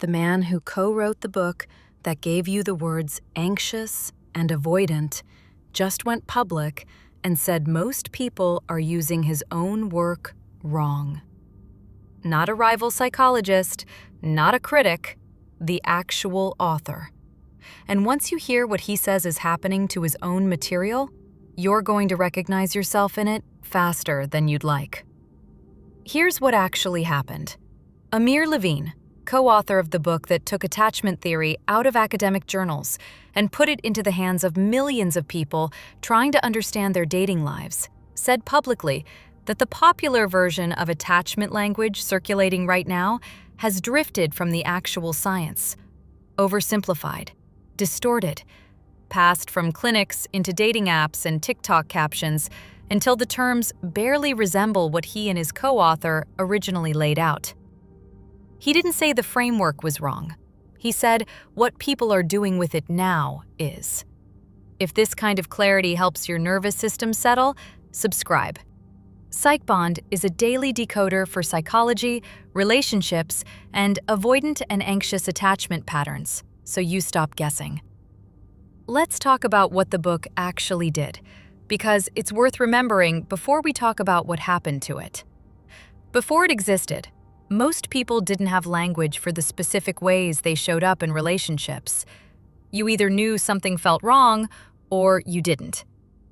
the man who co-wrote the book that gave you the words anxious and avoidant, just went public and said most people are using his own work wrong. Not a rival psychologist, not a critic, the actual author. And once you hear what he says is happening to his own material, you're going to recognize yourself in it faster than you'd like. Here's what actually happened. Amir Levine, co-author of the book that took attachment theory out of academic journals and put it into the hands of millions of people trying to understand their dating lives, said publicly that the popular version of attachment language circulating right now has drifted from the actual science, oversimplified, distorted, passed from clinics into dating apps and TikTok captions until the terms barely resemble what he and his co-author originally laid out. He didn't say the framework was wrong. He said what people are doing with it now is. If this kind of clarity helps your nervous system settle, subscribe. PsychBond is a daily decoder for psychology, relationships, and avoidant and anxious attachment patterns, so you stop guessing. Let's talk about what the book actually did, because it's worth remembering before we talk about what happened to it. Before it existed, most people didn't have language for the specific ways they showed up in relationships. You either knew something felt wrong or you didn't.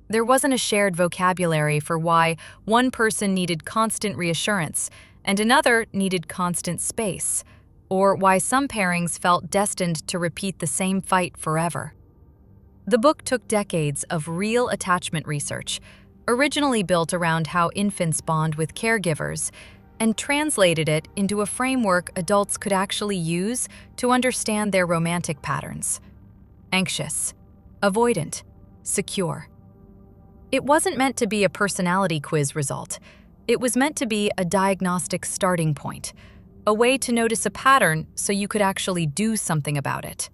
There wasn't a shared vocabulary for why one person needed constant reassurance and another needed constant space, or why some pairings felt destined to repeat the same fight forever. The book took decades of real attachment research, originally built around how infants bond with caregivers, and translated it into a framework adults could actually use to understand their romantic patterns. Anxious, avoidant, secure. It wasn't meant to be a personality quiz result. It was meant to be a diagnostic starting point, a way to notice a pattern so you could actually do something about it.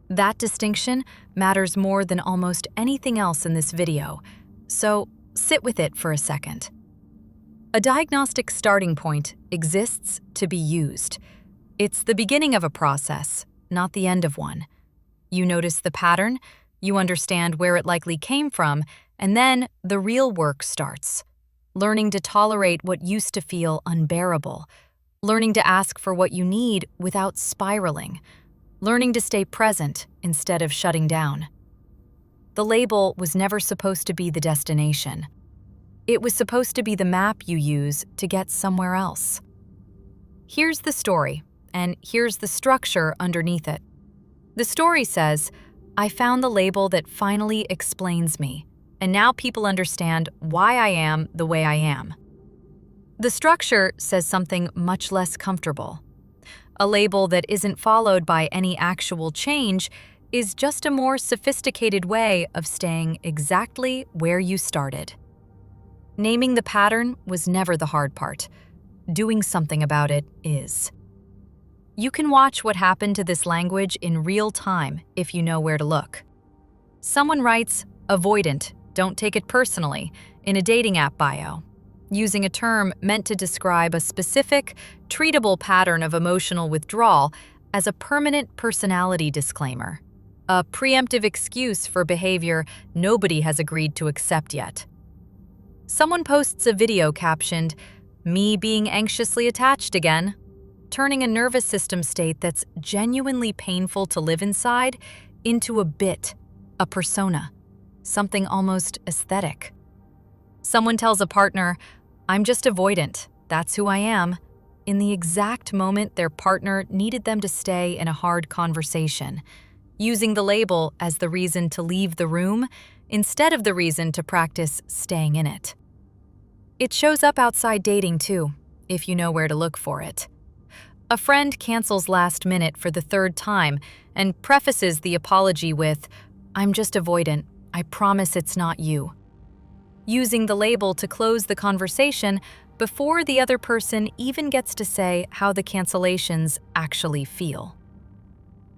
That distinction matters more than almost anything else in this video, so sit with it for a second. A diagnostic starting point exists to be used. It's the beginning of a process, not the end of one. You notice the pattern, you understand where it likely came from, and then the real work starts. Learning to tolerate what used to feel unbearable. Learning to ask for what you need without spiraling. Learning to stay present instead of shutting down. The label was never supposed to be the destination. It was supposed to be the map you use to get somewhere else. Here's the story, and here's the structure underneath it. The story says, I found the label that finally explains me, and now people understand why I am the way I am. The structure says something much less comfortable. A label that isn't followed by any actual change is just a more sophisticated way of staying exactly where you started. Naming the pattern was never the hard part. Doing something about it is. You can watch what happened to this language in real time if you know where to look. Someone writes, avoidant, don't take it personally, in a dating app bio, using a term meant to describe a specific, treatable pattern of emotional withdrawal as a permanent personality disclaimer, a preemptive excuse for behavior nobody has agreed to accept yet. Someone posts a video captioned, "Me being anxiously attached again," turning a nervous system state that's genuinely painful to live inside into a bit, a persona, something almost aesthetic. Someone tells a partner, "I'm just avoidant, that's who I am," in the exact moment their partner needed them to stay in a hard conversation, using the label as the reason to leave the room instead of the reason to practice staying in it. It shows up outside dating too, if you know where to look for it. A friend cancels last minute for the third time and prefaces the apology with, "I'm just avoidant, I promise it's not you," using the label to close the conversation before the other person even gets to say how the cancellations actually feel.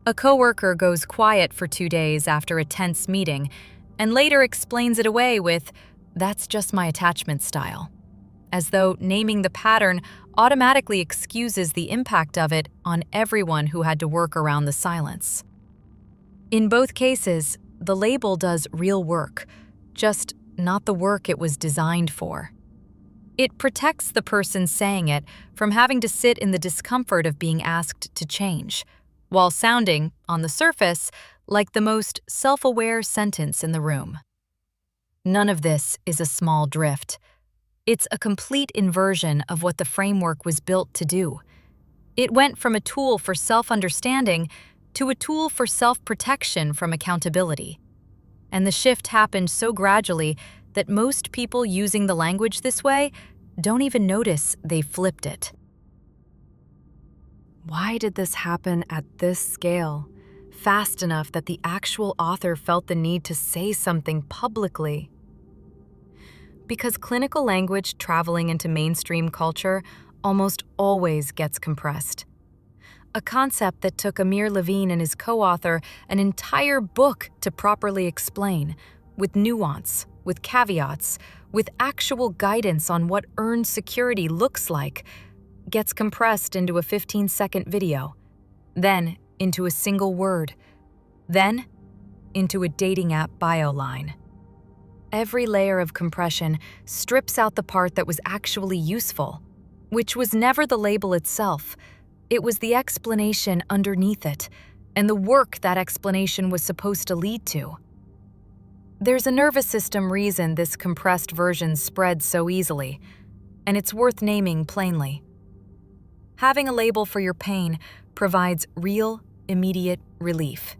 A coworker goes quiet for 2 days after a tense meeting and later explains it away with, "That's just my attachment style," as though naming the pattern automatically excuses the impact of it on everyone who had to work around the silence. In both cases, the label does real work, just not the work it was designed for. It protects the person saying it from having to sit in the discomfort of being asked to change, while sounding, on the surface, like the most self-aware sentence in the room. None of this is a small drift. It's a complete inversion of what the framework was built to do. It went from a tool for self-understanding to a tool for self-protection from accountability. And the shift happened so gradually that most people using the language this way don't even notice they flipped it. Why did this happen at this scale, fast enough that the actual author felt the need to say something publicly? Because clinical language traveling into mainstream culture almost always gets compressed. A concept that took Amir Levine and his co-author an entire book to properly explain, with nuance, with caveats, with actual guidance on what earned security looks like, gets compressed into a 15-second video, then into a single word, then into a dating app bio line. Every layer of compression strips out the part that was actually useful, which was never the label itself. It was the explanation underneath it, and the work that explanation was supposed to lead to. There's a nervous system reason this compressed version spreads so easily, and it's worth naming plainly. Having a label for your pain provides real, immediate relief.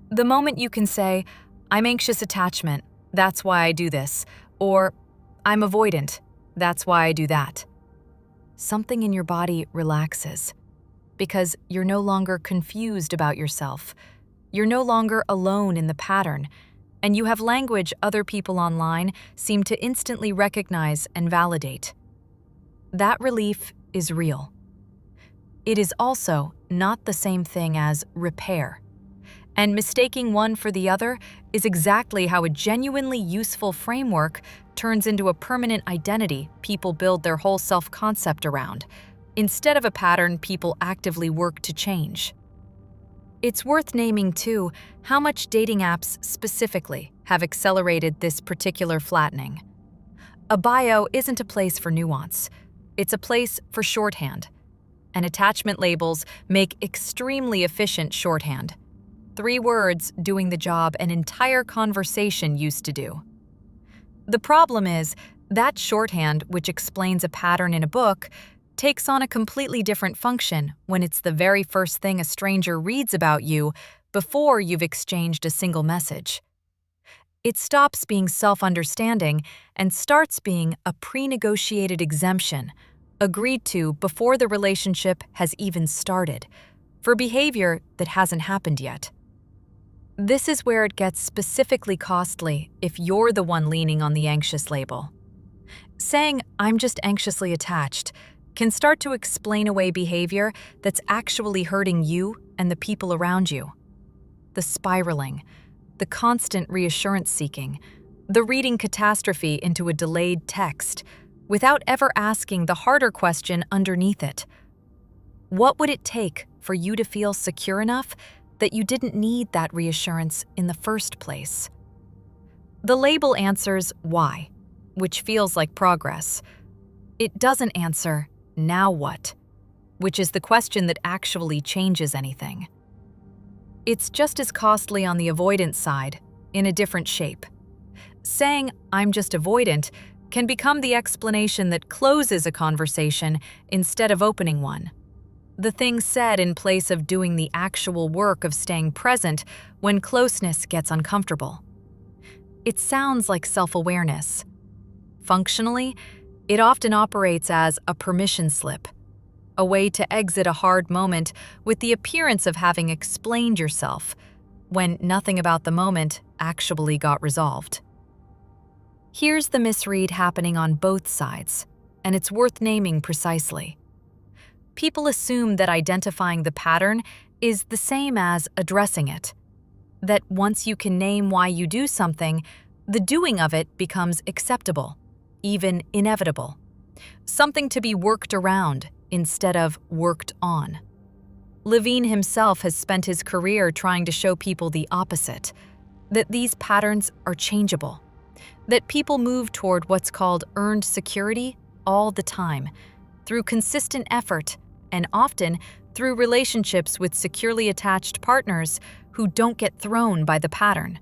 The moment you can say, "I'm anxious attachment, that's why I do this," or "I'm avoidant, that's why I do that," something in your body relaxes. Because you're no longer confused about yourself. You're no longer alone in the pattern, and you have language other people online seem to instantly recognize and validate. That relief is real. It is also not the same thing as repair. And mistaking one for the other is exactly how a genuinely useful framework turns into a permanent identity people build their whole self-concept around, instead of a pattern people actively work to change. It's worth naming, too, how much dating apps specifically have accelerated this particular flattening. A bio isn't a place for nuance. It's a place for shorthand. And attachment labels make extremely efficient shorthand. 3 words doing the job an entire conversation used to do. The problem is, that shorthand, which explains a pattern in a book, takes on a completely different function when it's the very first thing a stranger reads about you before you've exchanged a single message. It stops being self-understanding and starts being a pre-negotiated exemption, agreed to before the relationship has even started, for behavior that hasn't happened yet. This is where it gets specifically costly if you're the one leaning on the anxious label. Saying, "I'm just anxiously attached," can start to explain away behavior that's actually hurting you and the people around you. The spiraling, the constant reassurance seeking, the reading catastrophe into a delayed text, without ever asking the harder question underneath it. What would it take for you to feel secure enough that you didn't need that reassurance in the first place? The label answers why, which feels like progress. It doesn't answer "now what?" which is the question that actually changes anything. It's just as costly on the avoidance side, in a different shape. Saying, "I'm just avoidant," can become the explanation that closes a conversation instead of opening one. The thing said in place of doing the actual work of staying present when closeness gets uncomfortable. It sounds like self-awareness. Functionally, it often operates as a permission slip, a way to exit a hard moment with the appearance of having explained yourself, when nothing about the moment actually got resolved. Here's the misread happening on both sides, and it's worth naming precisely. People assume that identifying the pattern is the same as addressing it, that once you can name why you do something, the doing of it becomes acceptable, even inevitable. something to be worked around instead of worked on. Levine himself has spent his career trying to show people the opposite, that these patterns are changeable, that people move toward what's called earned security all the time, through consistent effort, and often through relationships with securely attached partners who don't get thrown by the pattern.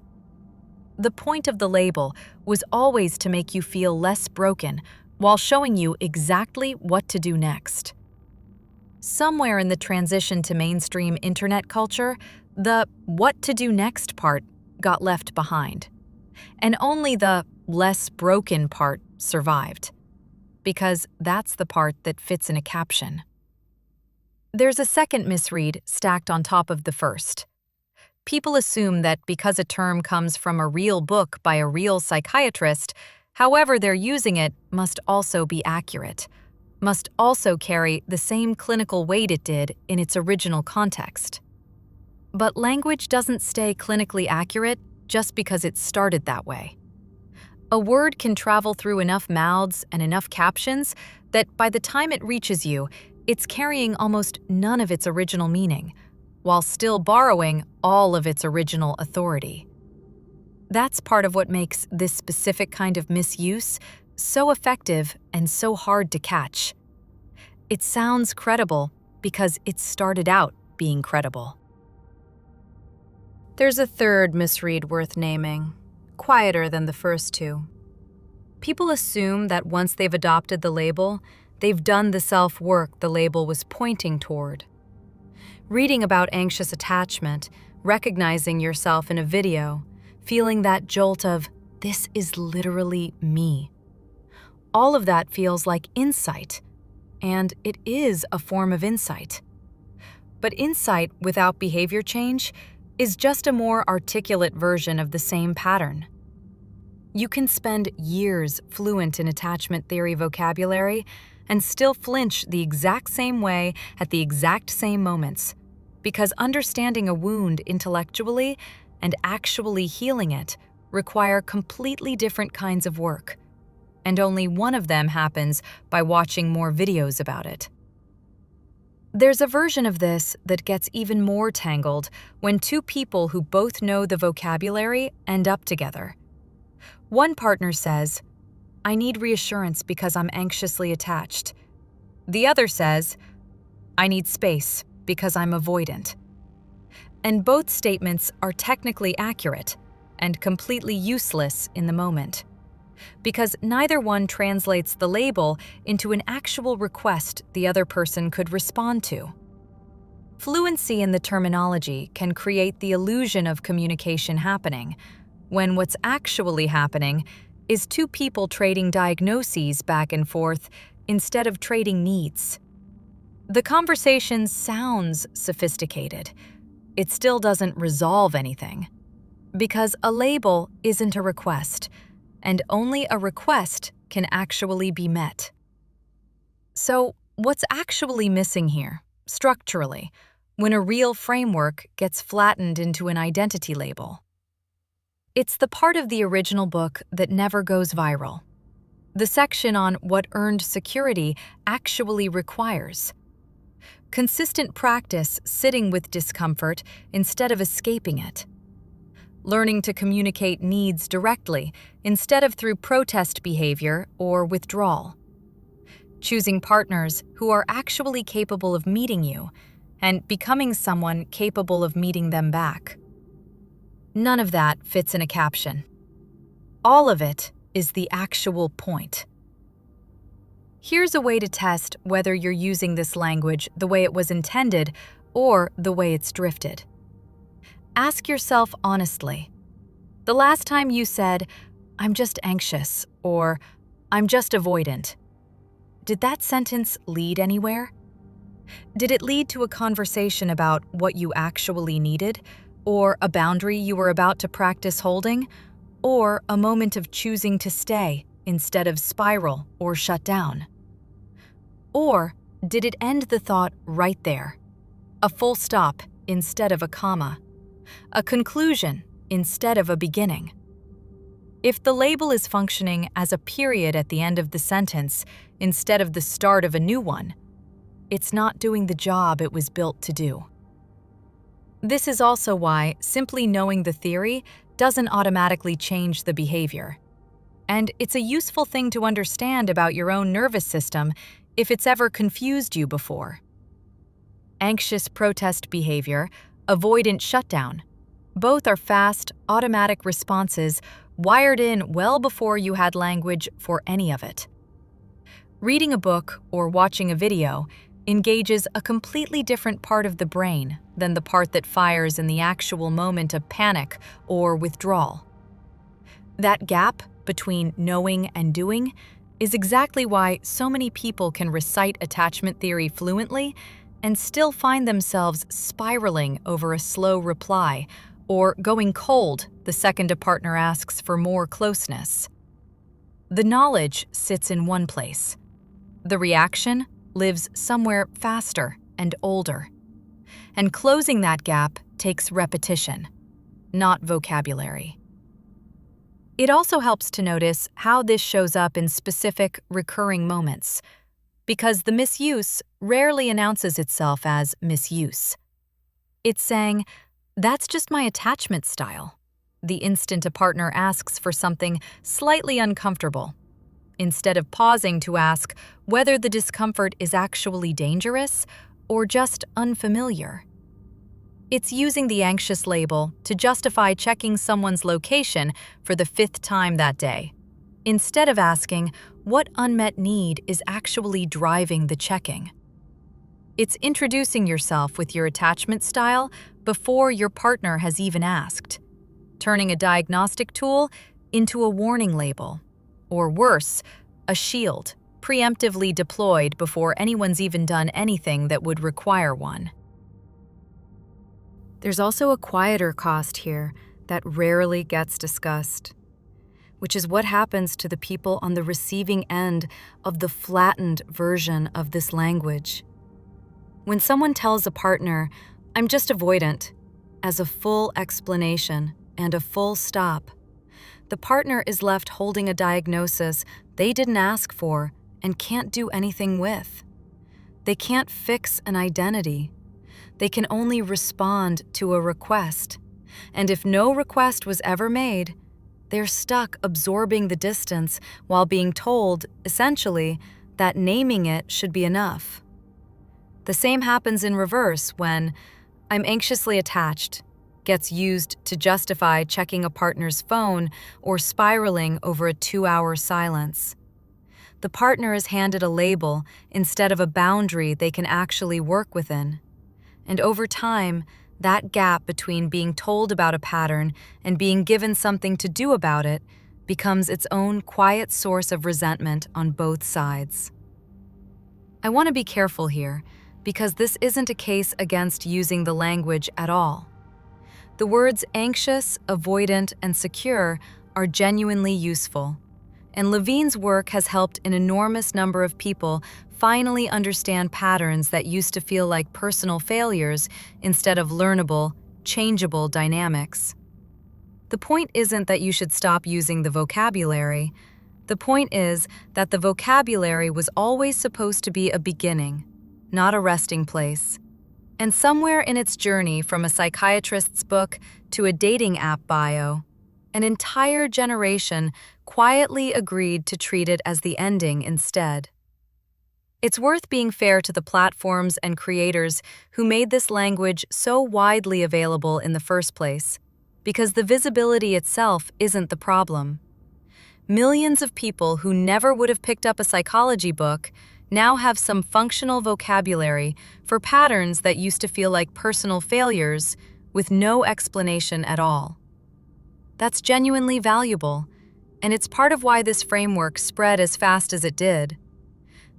The point of the label was always to make you feel less broken while showing you exactly what to do next. Somewhere in the transition to mainstream internet culture, the what to do next part got left behind, and only the less broken part survived, because that's the part that fits in a caption. There's a second misread stacked on top of the first. People assume that because a term comes from a real book by a real psychiatrist, however they're using it must also be accurate, must also carry the same clinical weight it did in its original context. But language doesn't stay clinically accurate just because it started that way. A word can travel through enough mouths and enough captions that by the time it reaches you, it's carrying almost none of its original meaning, while still borrowing all of its original authority. That's part of what makes this specific kind of misuse so effective and so hard to catch. It sounds credible because it started out being credible. There's a third misread worth naming, quieter than the first two. People assume that once they've adopted the label, they've done the self-work the label was pointing toward. Reading about anxious attachment, recognizing yourself in a video, feeling that jolt of, this is literally me. All of that feels like insight, and it is a form of insight. But insight without behavior change is just a more articulate version of the same pattern. You can spend years fluent in attachment theory vocabulary and still flinch the exact same way at the exact same moments, because understanding a wound intellectually and actually healing it require completely different kinds of work, and only one of them happens by watching more videos about it. There's a version of this that gets even more tangled when two people who both know the vocabulary end up together. One partner says, "I need reassurance because I'm anxiously attached." The other says, "I need space because I'm avoidant." And both statements are technically accurate and completely useless in the moment, because neither one translates the label into an actual request the other person could respond to. Fluency in the terminology can create the illusion of communication happening, when what's actually happening is two people trading diagnoses back and forth instead of trading needs. The conversation sounds sophisticated. It still doesn't resolve anything, because a label isn't a request, and only a request can actually be met. So, what's actually missing here, structurally, when a real framework gets flattened into an identity label? It's the part of the original book that never goes viral. The section on what earned security actually requires. Consistent practice sitting with discomfort instead of escaping it. Learning to communicate needs directly instead of through protest behavior or withdrawal. Choosing partners who are actually capable of meeting you and becoming someone capable of meeting them back. None of that fits in a caption. All of it is the actual point. Here's a way to test whether you're using this language the way it was intended or the way it's drifted. Ask yourself honestly, the last time you said, "I'm just anxious," or "I'm just avoidant," did that sentence lead anywhere? Did it lead to a conversation about what you actually needed, or a boundary you were about to practice holding, or a moment of choosing to stay instead of spiral or shut down? Or did it end the thought right there? A full stop instead of a comma? A conclusion instead of a beginning? If the label is functioning as a period at the end of the sentence instead of the start of a new one. It's not doing the job it was built to do. This is also why simply knowing the theory doesn't automatically change the behavior. And it's a useful thing to understand about your own nervous system if it's ever confused you before. Anxious protest behavior, avoidant shutdown. Both are fast, automatic responses wired in well before you had language for any of it. Reading a book or watching a video engages a completely different part of the brain than the part that fires in the actual moment of panic or withdrawal. That gap between knowing and doing is exactly why so many people can recite attachment theory fluently and still find themselves spiraling over a slow reply or going cold the second a partner asks for more closeness. The knowledge sits in one place. The reaction lives somewhere faster and older. And closing that gap takes repetition, not vocabulary. It also helps to notice how this shows up in specific, recurring moments, because the misuse rarely announces itself as misuse. It's saying, "That's just my attachment style," the instant a partner asks for something slightly uncomfortable, instead of pausing to ask whether the discomfort is actually dangerous or just unfamiliar. It's using the anxious label to justify checking someone's location for the 5th time that day, instead of asking what unmet need is actually driving the checking. It's introducing yourself with your attachment style before your partner has even asked, turning a diagnostic tool into a warning label, or worse, a shield, preemptively deployed before anyone's even done anything that would require one. There's also a quieter cost here that rarely gets discussed, which is what happens to the people on the receiving end of the flattened version of this language. When someone tells a partner, "I'm just avoidant," as a full explanation and a full stop, the partner is left holding a diagnosis they didn't ask for and can't do anything with. They can't fix an identity. They can only respond to a request. And if no request was ever made, they're stuck absorbing the distance while being told, essentially, that naming it should be enough. The same happens in reverse when "I'm anxiously attached" gets used to justify checking a partner's phone or spiraling over a 2-hour silence. The partner is handed a label instead of a boundary they can actually work within. And over time, that gap between being told about a pattern and being given something to do about it becomes its own quiet source of resentment on both sides. I want to be careful here, because this isn't a case against using the language at all. The words anxious, avoidant, and secure are genuinely useful, and Levine's work has helped an enormous number of people finally understand patterns that used to feel like personal failures instead of learnable, changeable dynamics. The point isn't that you should stop using the vocabulary. The point is that the vocabulary was always supposed to be a beginning, not a resting place. And somewhere in its journey from a psychiatrist's book to a dating app bio, an entire generation quietly agreed to treat it as the ending instead. It's worth being fair to the platforms and creators who made this language so widely available in the first place, because the visibility itself isn't the problem. Millions of people who never would have picked up a psychology book now have some functional vocabulary for patterns that used to feel like personal failures with no explanation at all. That's genuinely valuable, and it's part of why this framework spread as fast as it did.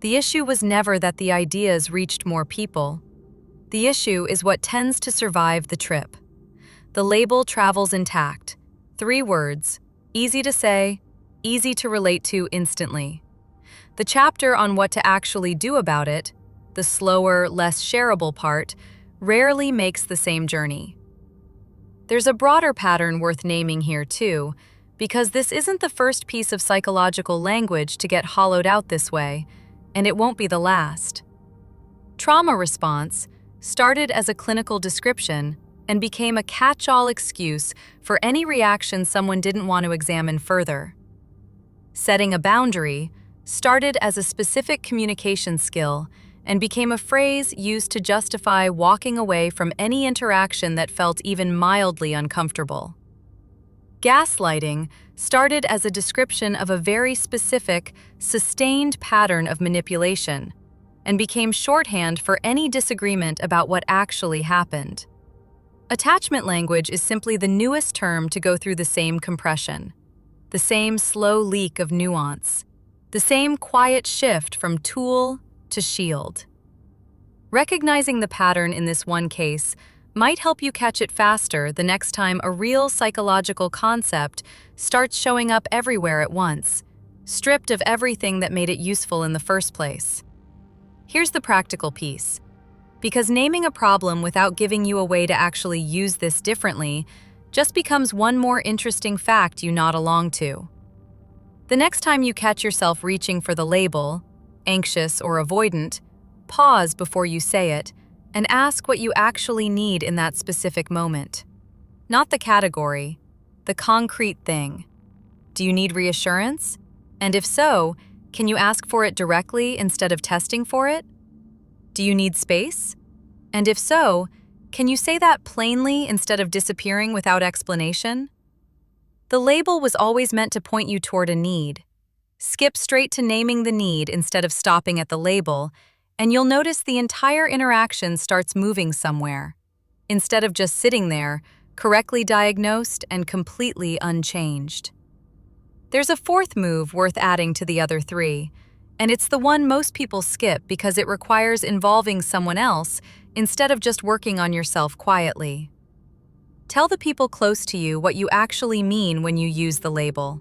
The issue was never that the ideas reached more people. The issue is what tends to survive the trip. The label travels intact. 3 words, easy to say, easy to relate to instantly. The chapter on what to actually do about it, the slower, less shareable part, rarely makes the same journey. There's a broader pattern worth naming here too, because this isn't the first piece of psychological language to get hollowed out this way, and it won't be the last. Trauma response started as a clinical description and became a catch-all excuse for any reaction someone didn't want to examine further. Setting a boundary started as a specific communication skill and became a phrase used to justify walking away from any interaction that felt even mildly uncomfortable. Gaslighting started as a description of a very specific, sustained pattern of manipulation and became shorthand for any disagreement about what actually happened. Attachment language is simply the newest term to go through the same compression, the same slow leak of nuance, the same quiet shift from tool to shield. Recognizing the pattern in this one case might help you catch it faster the next time a real psychological concept starts showing up everywhere at once, stripped of everything that made it useful in the first place. Here's the practical piece. Because naming a problem without giving you a way to actually use this differently just becomes one more interesting fact you nod along to. The next time you catch yourself reaching for the label, anxious or avoidant, pause before you say it and ask what you actually need in that specific moment. Not the category, the concrete thing. Do you need reassurance? And if so, can you ask for it directly instead of testing for it? Do you need space? And if so, can you say that plainly instead of disappearing without explanation? The label was always meant to point you toward a need. Skip straight to naming the need instead of stopping at the label, and you'll notice the entire interaction starts moving somewhere, instead of just sitting there, correctly diagnosed and completely unchanged. There's a fourth move worth adding to the other three, and it's the one most people skip because it requires involving someone else instead of just working on yourself quietly. Tell the people close to you what you actually mean when you use the label.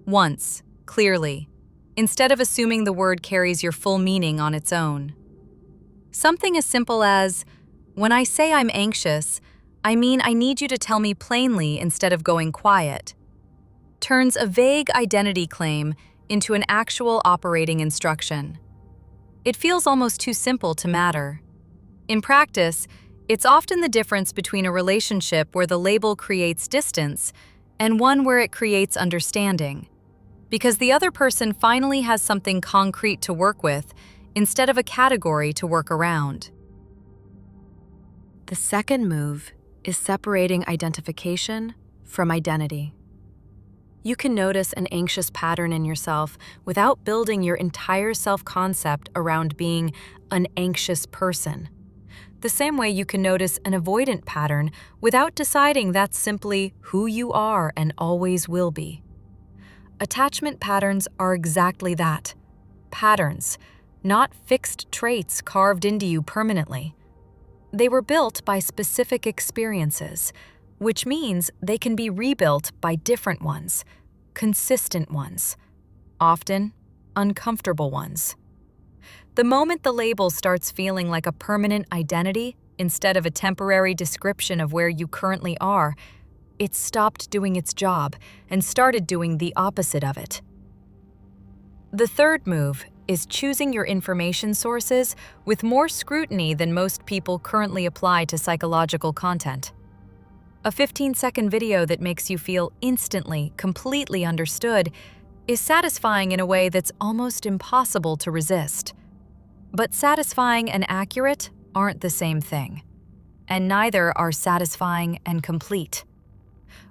Once, clearly, instead of assuming the word carries your full meaning on its own. Something as simple as, when I say I'm anxious, I mean I need you to tell me plainly instead of going quiet, turns a vague identity claim into an actual operating instruction. It feels almost too simple to matter. In practice, it's often the difference between a relationship where the label creates distance and one where it creates understanding, because the other person finally has something concrete to work with instead of a category to work around. The second move is separating identification from identity. You can notice an anxious pattern in yourself without building your entire self-concept around being an anxious person. The same way you can notice an avoidant pattern without deciding that's simply who you are and always will be. Attachment patterns are exactly that. Patterns, not fixed traits carved into you permanently. They were built by specific experiences, which means they can be rebuilt by different ones, consistent ones, often uncomfortable ones. The moment the label starts feeling like a permanent identity instead of a temporary description of where you currently are, it stopped doing its job and started doing the opposite of it. The third move is choosing your information sources with more scrutiny than most people currently apply to psychological content. A 15-second video that makes you feel instantly, completely understood is satisfying in a way that's almost impossible to resist. But satisfying and accurate aren't the same thing, and neither are satisfying and complete.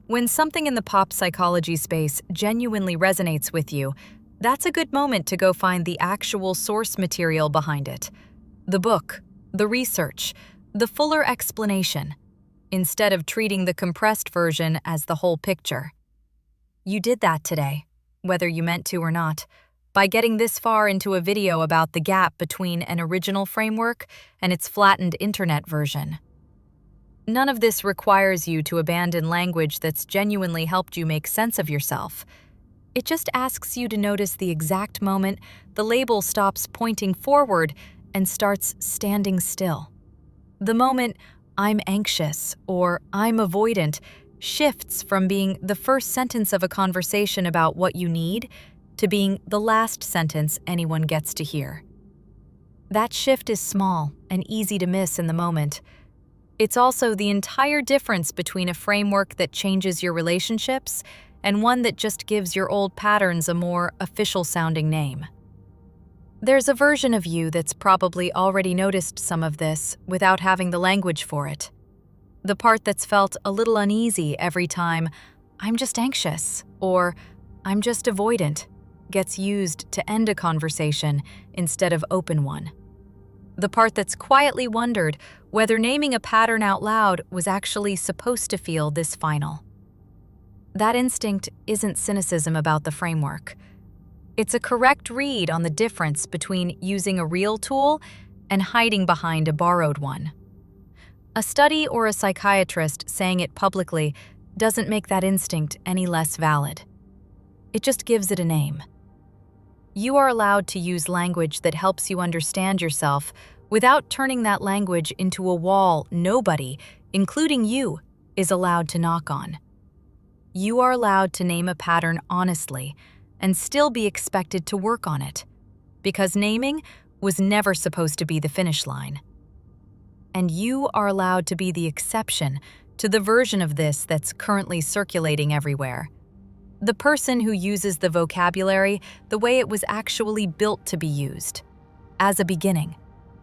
When something in the pop psychology space genuinely resonates with you, that's a good moment to go find the actual source material behind it. The book, the research, the fuller explanation, instead of treating the compressed version as the whole picture. You did that today, whether you meant to or not, by getting this far into a video about the gap between an original framework and its flattened internet version. None of this requires you to abandon language that's genuinely helped you make sense of yourself. It just asks you to notice the exact moment the label stops pointing forward and starts standing still. The moment "I'm anxious" or "I'm avoidant" shifts from being the first sentence of a conversation about what you need to being the last sentence anyone gets to hear. That shift is small and easy to miss in the moment. It's also the entire difference between a framework that changes your relationships and one that just gives your old patterns a more official-sounding name. There's a version of you that's probably already noticed some of this without having the language for it. The part that's felt a little uneasy every time "I'm just anxious" or "I'm just avoidant" gets used to end a conversation instead of open one. The part that's quietly wondered whether naming a pattern out loud was actually supposed to feel this final. That instinct isn't cynicism about the framework. It's a correct read on the difference between using a real tool and hiding behind a borrowed one. A study or a psychiatrist saying it publicly doesn't make that instinct any less valid. It just gives it a name. You are allowed to use language that helps you understand yourself without turning that language into a wall nobody, including you, is allowed to knock on. You are allowed to name a pattern honestly and still be expected to work on it, because naming was never supposed to be the finish line. And you are allowed to be the exception to the version of this that's currently circulating everywhere. The person who uses the vocabulary the way it was actually built to be used, as a beginning,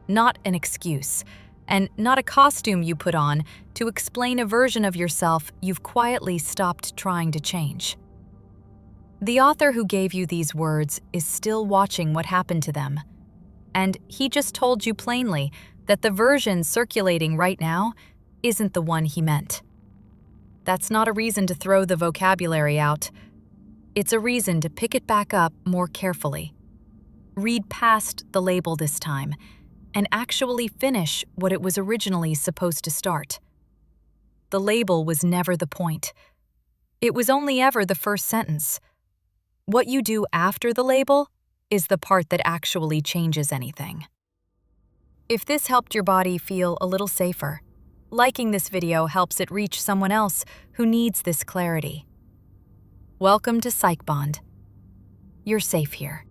not an excuse, and not a costume you put on to explain a version of yourself you've quietly stopped trying to change. The author who gave you these words is still watching what happened to them, and he just told you plainly that the version circulating right now isn't the one he meant. That's not a reason to throw the vocabulary out. It's a reason to pick it back up more carefully. Read past the label this time and actually finish what it was originally supposed to start. The label was never the point. It was only ever the first sentence. What you do after the label is the part that actually changes anything. If this helped your body feel a little safer, liking this video helps it reach someone else who needs this clarity. Welcome to PsychBond. You're safe here.